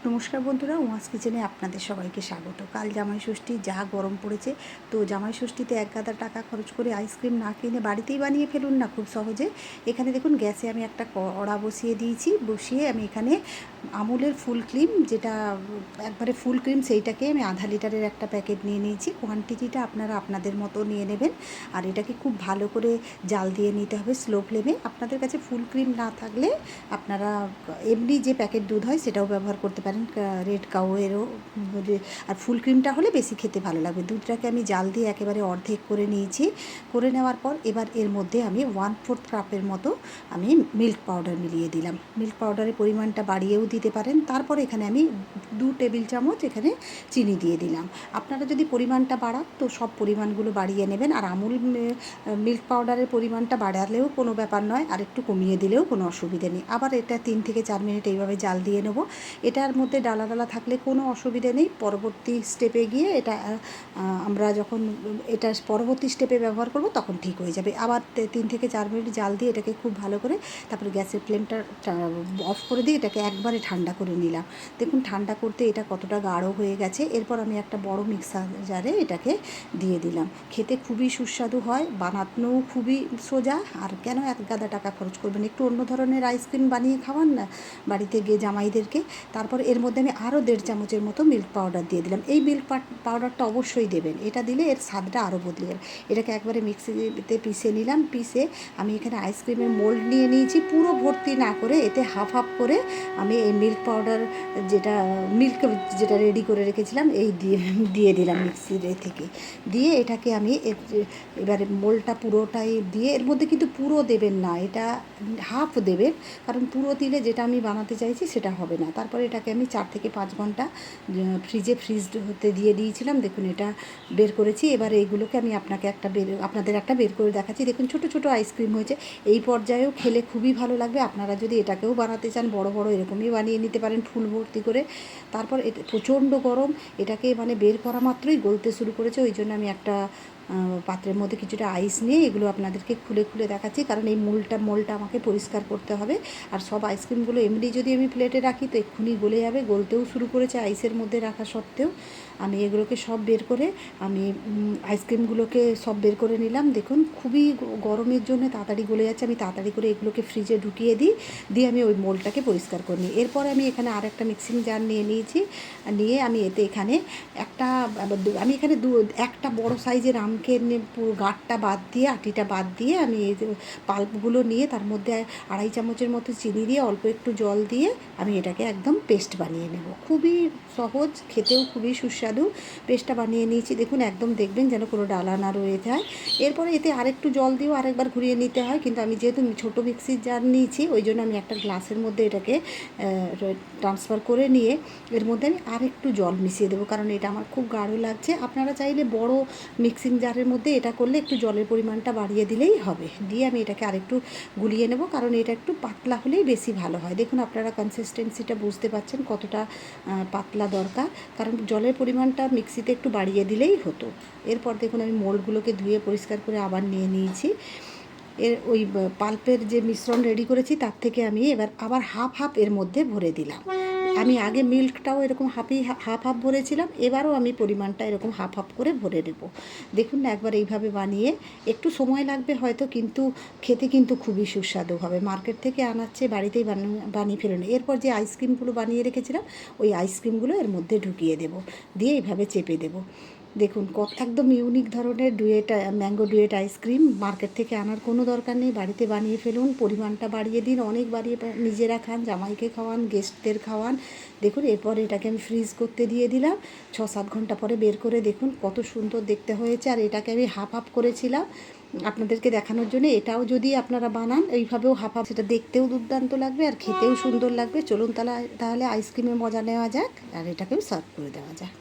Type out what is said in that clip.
নমস্কার বন্ধুরা, ওয়াজ কিচেনে আপনাদের সবাইকে স্বাগত। কাল জামাই ষষ্ঠী, যা গরম পড়েছে, তো জামাই ষষ্ঠীতে এক গাদা টাকা খরচ করে আইসক্রিম না কিনে বাড়িতেই বানিয়ে ফেলুন না খুব সহজে। এখানে দেখুন গ্যাসে আমি একটা কড়া বসিয়ে দিয়েছি। বসিয়ে আমি এখানে আমুলের ফুল ক্রিম, যেটা একবারে ফুল ক্রিম, সেইটাকে আমি আধা লিটারের একটা প্যাকেট নিয়ে নিয়েছি। কোয়ান্টিটিটা আপনারা আপনাদের মতো নিয়ে নেবেন। আর এটাকে খুব ভালো করে জাল দিয়ে নিতে হবে স্লো ফ্লেমে। আপনাদের কাছে ফুল ক্রিম না থাকলে আপনারা এমনি যে প্যাকেট দুধ হয় সেটাও ব্যবহার করতে পারেন, রেড কাউয়েরও। আর ফুল ক্রিমটা হলে বেশি খেতে ভালো লাগবে। দুধটাকে আমি জাল দিয়ে একেবারে অর্ধেক করে নিয়েছি। করে নেওয়ার পর এবার এর মধ্যে আমি 1/4 কাপের মতো আমি মিল্ক পাউডার মিলিয়ে দিলাম। মিল্ক পাউডারের পরিমাণটা বাড়িয়েও দিতে পারেন। তারপর এখানে আমি 2 টেবিল চামচ এখানে চিনি দিয়ে দিলাম। আপনারা যদি পরিমাণটা বাড়ান তো সব পরিমাণগুলো বাড়িয়ে নেবেন। আর আমুল মিল্ক পাউডারের পরিমাণটা বাড়ালেও কোনো ব্যাপার নয়, আর একটু কমিয়ে দিলেও কোনো অসুবিধে নেই। আবার এটা 3 থেকে 4 মিনিট এইভাবে জাল দিয়ে নেব। এটার মধ্যে ডালা ডালা থাকলে কোনো অসুবিধে নেই। পরবর্তী স্টেপে গিয়ে এটা আমরা যখন এটা পরবর্তী স্টেপে ব্যবহার করব তখন ঠিক হয়ে যাবে। আবার 3 থেকে 4 মিনিট জাল দিয়ে এটাকে খুব ভালো করে তারপরে গ্যাসের ফ্লেমটা অফ করে দিয়ে এটাকে একবারে ঠান্ডা করে নিলাম। দেখুন ঠান্ডা করতে এটা কতটা গাঢ় হয়ে গেছে। এরপর আমি একটা বড় মিক্সার জারে এটাকে দিয়ে দিলাম। খেতে খুবই সুস্বাদু হয়, বানানোও খুবই সোজা। আর কেন এক গাদা টাকা খরচ করবেন, একটু অন্য ধরনের আইসক্রিম বানিয়ে খাওয়ান না বাড়িতে গিয়ে জামাইদেরকে। তারপর এর মধ্যে আমি আরও 1.5 চামচের মতো মিল্ক পাউডার দিয়ে দিলাম। এই মিল্ক পাউডারটা অবশ্যই দেবেন, এটা দিলে এর স্বাদটা আরও বদলে যাবে। এটাকে একবারে মিক্সিতে পিষে নিলাম। পিষে আমি এখানে আইসক্রিমের মোল্ড নিয়ে নিয়েছি, পুরো ভর্তি না করে এতে হাফ হাফ করে আমি এই মিল্ক পাউডার যেটা রেডি করে রেখেছিলাম এই দিয়ে দিলাম মিক্সির থেকে। দিয়ে এটাকে আমি এবারে মোল্ডটা পুরোটাই দিয়ে, এর মধ্যে কিন্তু পুরো দেবেন না, এটা হাফ দেবেন, কারণ পুরো দিলে যেটা আমি বানাতে চাইছি সেটা হবে না। তারপরে এটাকে আমি 4 থেকে 5 ঘন্টা ফ্রিজ হতে দিয়ে দিয়েছিলাম। দেখুন এটা বের করেছি। এবার এইগুলোকে আমি আপনাদের একটা বের করে দেখাচ্ছি। দেখুন ছোট ছোট আইসক্রিম হয়েছে। এই পর্যায়েও খেলে খুবই ভালো লাগবে। আপনারা যদি এটাকেও বানাতে চান বড় বড় এরকমই বানিয়ে নিতে পারেন ফুল ভর্তি করে। তারপর এটা প্রচণ্ড গরম, এটাকে বের করা মাত্রই গলতে শুরু করেছে। ওই জন্য আমি একটা পাত্রের মধ্যে কিছুটা আইস নিয়ে এগুলো আপনাদেরকে খুলে খুলে দেখাচ্ছি, কারণ এই মোলটা আমাকে পরিষ্কার করতে হবে। আর সব আইসক্রিমগুলো এমনি যদি আমি প্লেটে রাখি তো এক্ষুনি গলে যাবে, গলতেও শুরু করেছে আইসের মধ্যে রাখা সত্ত্বেও। আমি এগুলোকে সব বের করে আমি আইসক্রিমগুলোকে সব বের করে নিলাম। দেখুন খুবই গরমের জন্য তাড়াতাড়ি গলে যাচ্ছে। আমি তাড়াতাড়ি করে এগুলোকে ফ্রিজে ঢুকিয়ে দিয়ে আমি ওই মোলটাকে পরিষ্কার করে নিই। এরপর আমি এখানে আর একটা মিক্সিং জার নিয়ে নিয়েছি। নিয়ে আমি এখানে একটা বড় সাইজের আমকে পুরো গাঁটটা বাদ দিয়ে, আটিটা বাদ দিয়ে আমি পাল্পগুলো নিয়ে তার মধ্যে 2.5 চামচের মতো চিনি দিয়ে অল্প একটু জল দিয়ে আমি এটাকে একদম পেস্ট বানিয়ে নেব। খুবই সহজ, খেতেও খুবই সুস্বাদু। পেস্টটা বানিয়ে নিয়েছি। দেখুন একদম দেখবেন যেন কোনো ডালা না রয়ে যায়। এরপরে এতে আরেকটু জল দিয়েও আরেকবার ঘুরিয়ে নিতে হয়, কিন্তু আমি যেহেতু ছোটো মিক্সির জার নিয়েছি ওই জন্য আমি একটা গ্লাসের মধ্যে এটাকে ট্রান্সফার করে নিয়ে এর মধ্যে আমি আরেকটু জল মিশিয়ে দেবো, কারণ এটা আমার খুব গাঢ় লাগছে। আপনারা চাইলে বড় মিক্সিং জারের মধ্যে এটা করলে একটু জলের পরিমাণটা বাড়িয়ে দিলেই হবে। দিয়ে আমি এটাকে আরেকটু গুলিয়ে নেব, কারণ এটা একটু পাতলা হলেই বেশি ভালো হয়। দেখুন আপনারা কনসিস্টেন্সিটা বুঝতে পারছেন কতটা পাতলা দরকার, কারণ জলের পরিমাণটা মিক্সিতে একটু বাড়িয়ে দিলেই হতো। এরপর দেখুন আমি মোল্ডগুলোকে ধুয়ে পরিষ্কার করে আবার নিয়ে নিয়েছি। ওই পাল্পের যে মিশ্রণ রেডি করেছি তার থেকে আমি এবার আবার হাফ এর মধ্যে ভরে দিলাম। আমি আগে মিল্কটাও এরকম হাফ ভরেছিলাম, এবারও আমি পরিমাণটা এরকম হাফ করে ভরে দেব। দেখুন না একবার এইভাবে বানিয়ে, একটু সময় লাগবে হয়তো, কিন্তু খেতে কিন্তু খুবই সুস্বাদু হবে। মার্কেট থেকে আনাচ্ছে, বাড়িতেই বানিয়ে ফেলুন। এরপর যে আইসক্রিমগুলো বানিয়ে রেখেছিলাম ওই আইসক্রিমগুলো এর মধ্যে ঢুকিয়ে দেব, দিয়ে এইভাবে চেপে দেব। দেখুন একদম ইউনিক ধরনের ম্যাঙ্গো ডুয়েট আইসক্রিম। মার্কেট থেকে আনার কোনো দরকার নেই, বাড়িতে বানিয়ে ফেলুন। পরিমাণটা বাড়িয়ে দিন, অনেক বাড়িয়ে নিজেরা খান, জামাইকে খাওয়ান, গেস্টদের খাওয়ান। দেখুন এরপর এটাকে আমি ফ্রিজ করতে দিয়ে দিলাম। 6-7 ঘন্টা পরে বের করে দেখুন কত সুন্দর দেখতে হয়েছে। আর এটাকে আমি হাফ করেছিলাম আপনাদেরকে দেখানোর জন্য। এটাও যদি আপনারা বানান এইভাবেও হাফ সেটা দেখতেও দুর্দান্ত লাগবে আর খেতেও সুন্দর লাগবে। চলুন তাহলে আইসক্রিমের মজা নেওয়া যাক আর এটাকেও সার্ভ করে দেওয়া যাক।